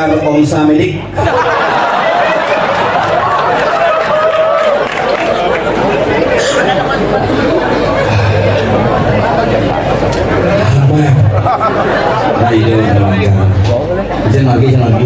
Sanggar Om Samedik. Nah itu jangan lagi.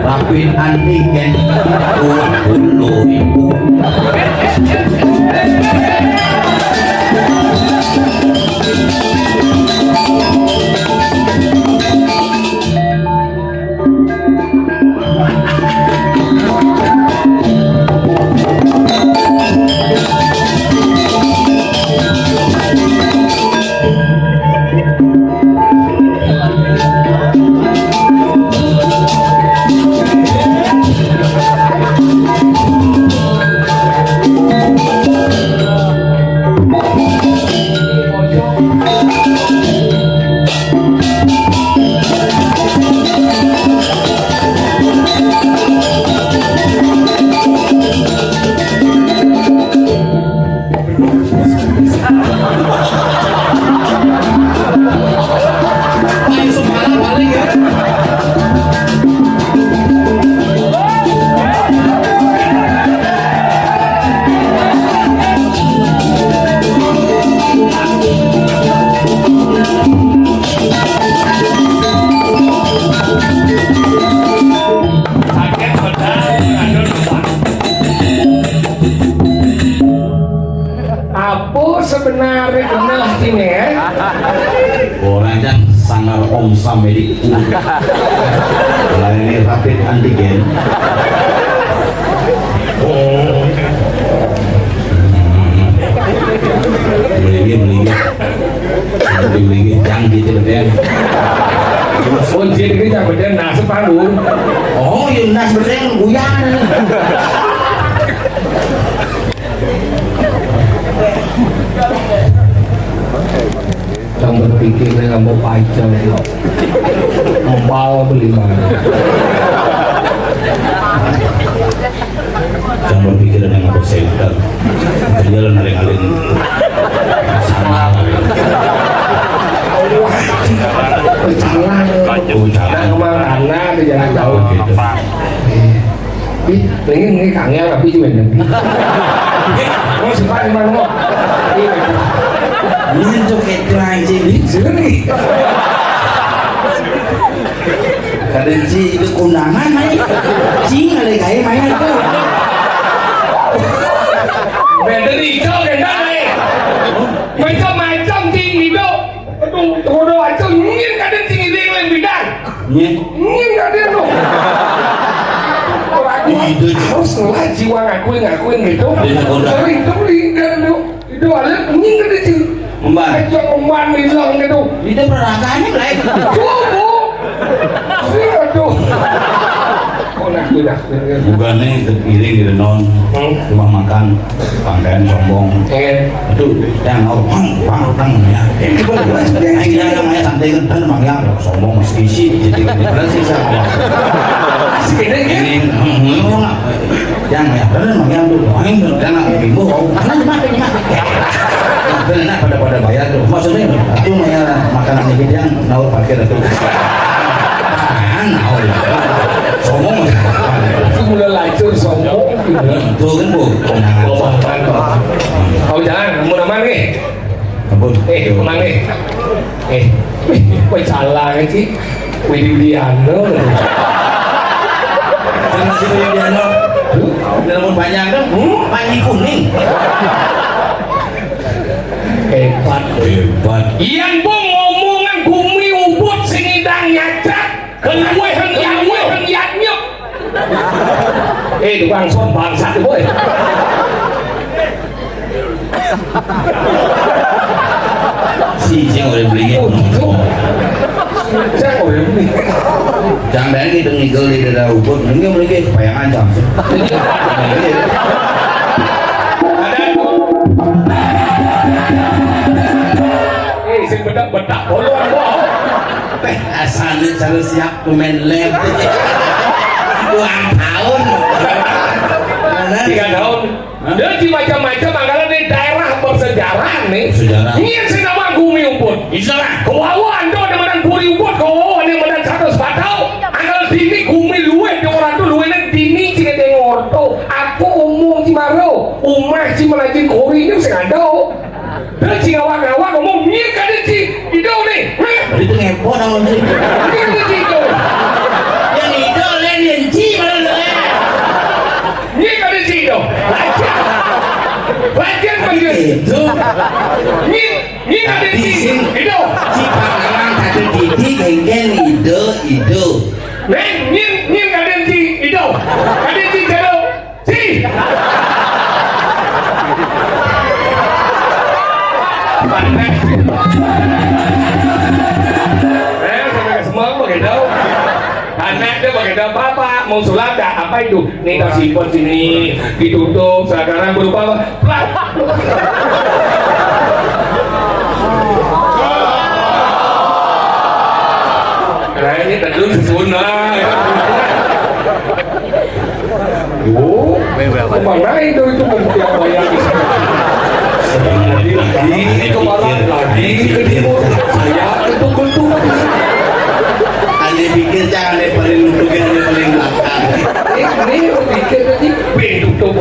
Rapid antigen dulu ibu. Sebenarnya kenal ini ya. Orangnya Sanggar Om Samedik. Ini rapid antigen. Melingin jangan gitu beden. Kunci ini jangan beden nasi padun. Oh iya nasi beden guyan. Jangan berpikir dengan mau pajang, mau beli mana? Jangan berpikir dengan mau center. Jalan aling-aling sana. Jalan kemana ke jalan jauh gitu. Ini kangen tapi juga nanti. Mau sempat di mana mau? Ini joget aja di sini. Kadang sih itu kondangan main, cing ada kayak main itu. Beda di joget nih. Macam-macam tinggi dong. Aduh, todo aja mungkin kadang tinggi yang bidang. Mungkin kadang dong. Itu harus ngelah jiwa ngakuin gitu. Tapi itu ada mungkin kadang sih. Mbak, Mbak bilang gitu. itu perangannya baik. Aduh. benak. bukannya terkiring di non rumah makan pakaian sombong itu yang bang ya yang namanya santai kan makanya sombong masih isi jadi beneran sih sama ini yang ya bener makanya tuh yang ibu bener pada bayar tuh maksudnya itu makanan ini yang naur parkir itu naur sombong itu mulai lacur sombong itu kan bu jangan kamu namanya nih kemana nih kok salah sih Widiano jangan si Widiano dalam panjang dong panji kuning hebat Ian Bung ngomongan bumi ubud sing idang nyacak keluwe heng yatnyuk tukang son bangsat boy si cing udah beli jangan dari kita ngigel di daerah ubud ini mereka kepayangan jam sing bedak boluan kok asalnya cara siap pemain lem 2 tahun 3 tahun dan di macam-macam anggaran di daerah bersejarah nih ini yang saya nama Gumi Ubud istilah kewawan tuh ada mana Gumi Ubud kewawan yang mana 100 batau anggaran dini Gumi luwe di orang tuh luwe neng dini cina dengor tuh aku umum cimaro umah cimalajin kori ini saya ngadau dan cingawang-awang ngomong mir kada ci hidau nih itu ngepot nama ci kada ci itu yang hidau lain yang ci mana lo mir kada ci itu latihan panggil itu mir kada ci hidau ci pangangan kata didi genggen hidau neng mir kada ci hidau kada ci jado ci panas sampai semua begitu anak dia begitu bapak mau sholat gak apa itu nih kasih simpan sini ditutup sekarang berupa apa nah ini tadi susunah kemana itu yang bayar lagi kemarin lagi ke timur saya itu kultur anda pikir jangan ada paling lutut ada paling belakang ini pikir tadi beduk tuh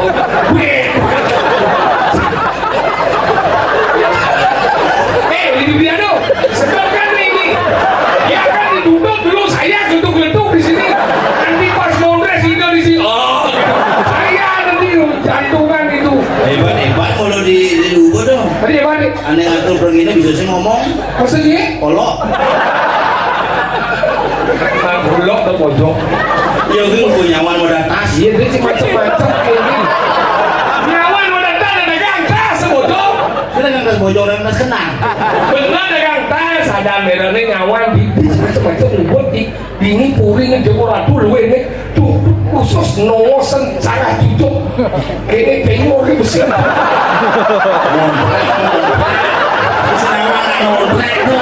ini dia dong sedangkan ini ya kan duduk dulu saya duduk di sini nanti pas mau dress itu di sini saya nanti jantungan itu hebat kalau di Ubud dong tadi apa nih aneh ngatur perginya bisa sih ngomong maksudnya kolok bulok ke pojok ya gue punya nyawan modal tas iya dia cuma macam-macam kayak gini nyawan modal tas dan dagang tas sebotol kita nggak tas bojol dan tas kenang benar dagang tas ada merahnya nyawan di macam-macam ubud di ini puring joko ratu lu ini tuh khusus nongosan sangat cucuk ini pengur ini besi nontrek tuh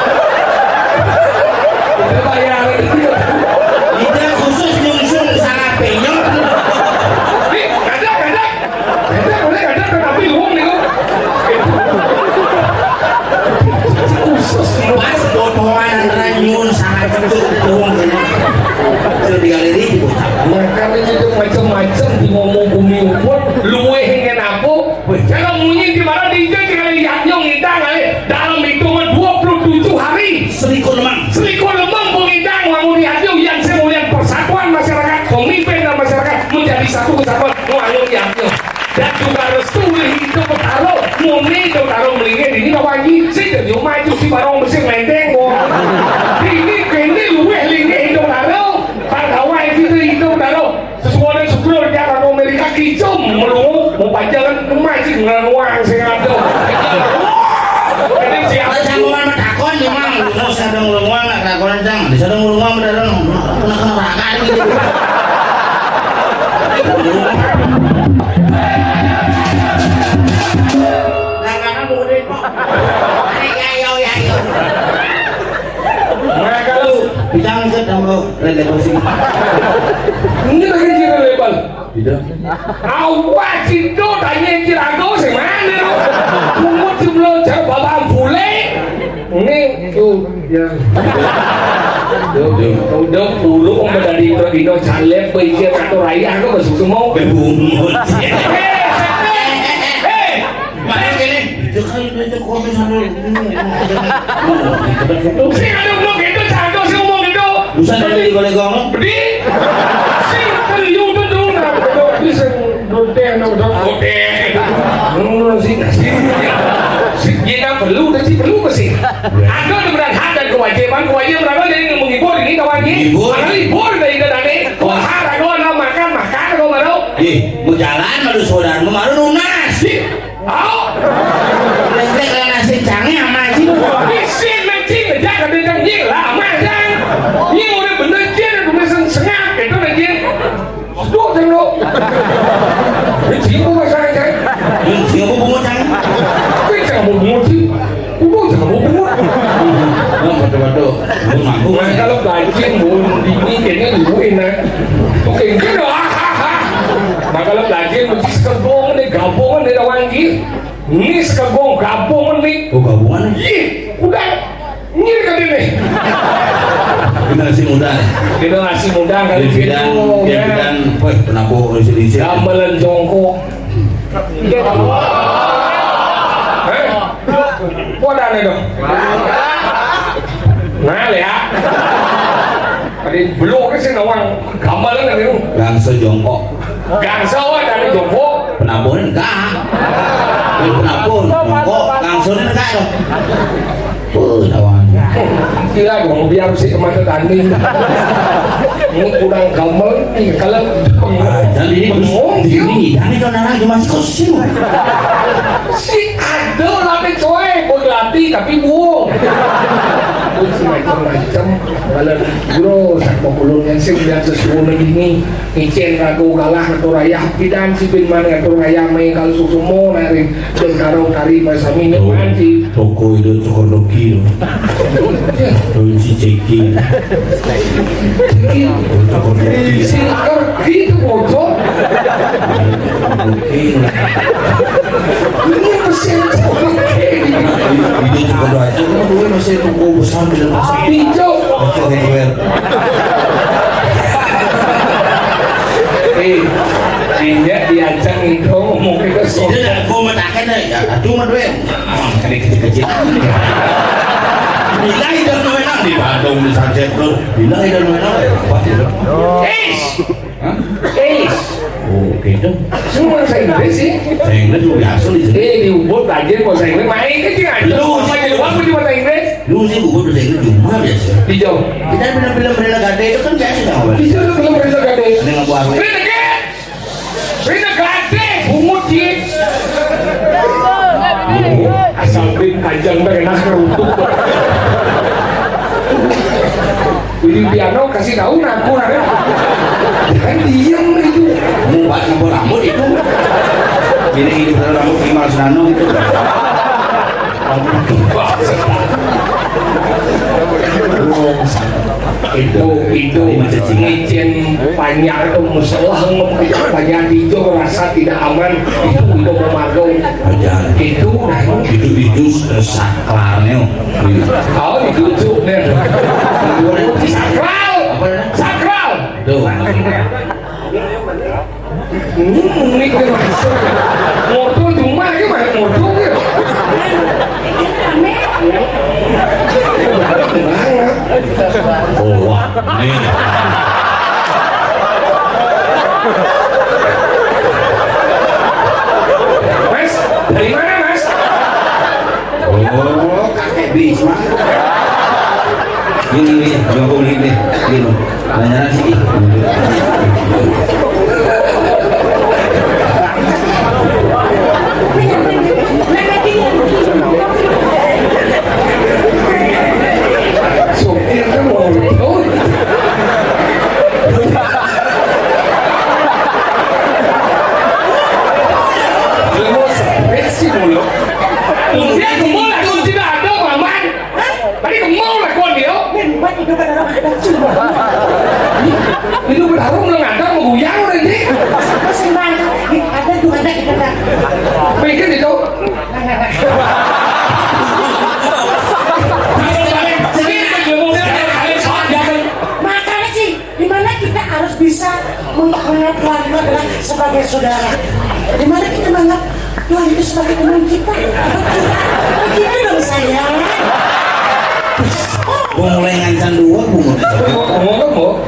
udah bayar itu tidak khusus nyusun sangat penyok kadang kenapa luang nih kok khusus pas potongan antara nyun sangat cucuk doang itu di galeri makanya itu macam-macam di ngomong bumi ubud luwe hingga napo kalau munyi di mana di jalan kali yaknyong ngidang kali dalam hitungan 27 hari serikul lemang pengidang wangun yaknyong yang semulian persatuan masyarakat pemimpin dan masyarakat menjadi satu kesatuan wangun yaknyong dan juga restu hidup petaro muni petaro melingin ini kawangi sih jadi maju si barong mesin lendeng ini kini luwe lingin hidup petaro pangkawan itu hidup petaro sesuatu sebelum dia orang Amerika kicum melungu mau pajangan masih ngeluang sih ada ini siapa sangguan takon memang mau sadang ngulungan nggak takon cang di sadang ngulungan beneran kena raka gitu Mereka lu Pisang set sama lele bersih. ini lagi kira label. Tidak. Awas itu tanya kira aku semana lu? Mungkin sebelum jauh bapak bule. Ini tuh ya. Dok dulu om dari Indo Caleb pikir atau raya aku masuk semua. Berbungut. Mana gini? Jangan itu kopi sama. Sing ada blok itu jago sih ngomong itu. Lusa dari gole-gole. Bedi. Sing terliu tuh nah bisa doten sih kita perlu sih. Ada beneran hak dan kewajiban apa dari menghibur ini kawan ini. Mana libur dari dari kohar aku makan aku baru. Mau jalan malu saudara malu lunas. Lek nasi canggih sama sih. Isin mencing aja kan dia jing lah macam. Ini udah bener jing udah sengak itu udah jing. Tuh tengok. Jing apa saya kan? Jing apa bungut kan? Jangan mau bungut sih. Kudu jangan mau bungut. Waduh. Mampu. Kalau gaji mau ini kayaknya dibuin nah. Oke gitu Maka kalau belajar mesti sekegong nih gabungan nih lawan gitu. Ini sekegong gabungan nih. Oh gabungan? Iya, udah nyir kali nih. Generasi muda. Generasi muda kali gitu. Dan penabuh resiliensi. Gamelan jongkok. Wadah nih dong. Nah lihat. Tadi belum sih nawang gamelan nih dong. Gangsa jongkok. Gangsa ada jongkok. Penabuhnya enggak. Penabuh jongkok. Gangsanya enggak dong. Lawan. Kira dong biar si mata tanding. Ini kurang gamel nih kalau dan ini kan lagi masih kosong. Si ada tapi coy berlatih tapi buang. Macam-macam kalau bro sama pulungnya sih lihat sesuatu begini ngicen ragu galah atau raya pidan si bin mana atau raya main kalau susumo nari dan karung kari masa minum nanti toko itu cokodoki tuh ciceki cokodoki si kerki itu bocor ini mesin cokodoki ini cokodoki itu masih toko besar hijau tidak diajak itu ngomong ke soal aku mentakan ya cuma duit kecil-kecil bila itu enak di Bandung di Sajek bro bila itu enak oh gitu semua saya Inggris sih saya Inggris juga biasa di sini di Ubud belajar bahasa Inggris main kan jangan lu sama di luar punya bahasa Inggris lu sih Ubud bahasa Inggris cuma biasa di jauh kita film-film Rina Gade itu kan biasa kan di jauh film Rina Gade dengan buah Rina Gade bungut sih asal bin kajang enak keruntuk Willy Piano kasih tahu aku ada kan diem itu buat ngabur rambut itu ini hidup dalam rambut Kimal Senano itu itu ngicen banyak itu musola banyak itu merasa tidak aman itu udah memadong itu saklarnya oh itu nih sakral tuh ini masuk motor cuma gimana motor ya oh wah ini Mas dari mana Mas oh kakek Bisma ini jangan boleh ini banyak sih sopir kan mau Itu berharap mengadang mengguyang ini. Masih mantap. Ada tuh ada kita. Pikir itu. Makanya sih, dimana kita harus bisa menganggap keluarga sebagai saudara. Dimana kita menganggap Tuhan itu sebagai teman kita. Begitu dong sayang. Gua mulai ngancam dua, gua Ngomong.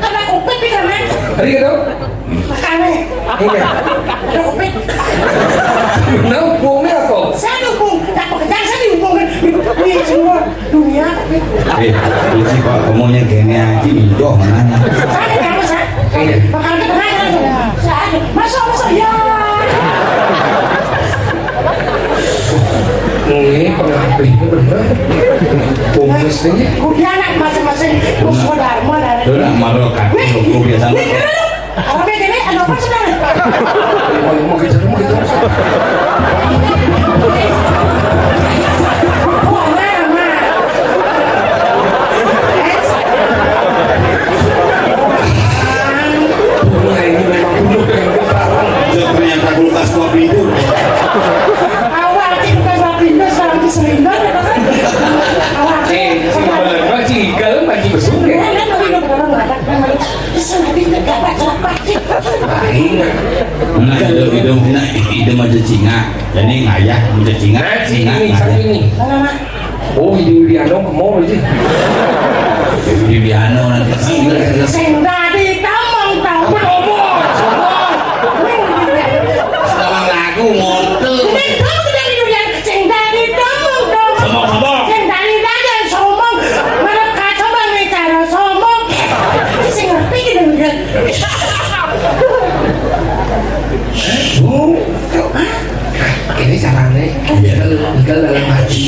Karena kupet di kanan. Hari gitu. Makanya. Iya. Ada kupet. Nah, hubungnya apa? Saya dukung. Tak pekerjaan saya dihubungkan di semua dunia. Isi Pak, kamunya kayaknya aja hijau mana? Saya ada apa saya? Bakal kita nanya. Saya ada. Masa ya. Ini pengambilnya bener. Bungkus ini. Kudia anak masing-masing musuh dharma dari. Udah marah kan? Gua biasa. Apa ini? Ada apa sebenarnya? Mau gitu. Oh, mama. Dunia ini memang penuh dengan ketahuan. Ternyata kulkas gua pintu. Awal kita pindah sekarang di Selinder. Awal. Sebenarnya cigal bagi besungnya. Nah, itu macam singa. Jadi ngayah macam singa. Ini. Oh, ini Widiano mau sih. Di piano nanti. Sing tadi tamong tau beromong. Sekarang aku ngotot. Kamu dari dunia sing tadi tamong tau. Sombong. Sing tadi dagang sombong. Mana kacau banget cara sombong. Sing ngerti gitu kan. Ini caranya. Ikel dalam hati.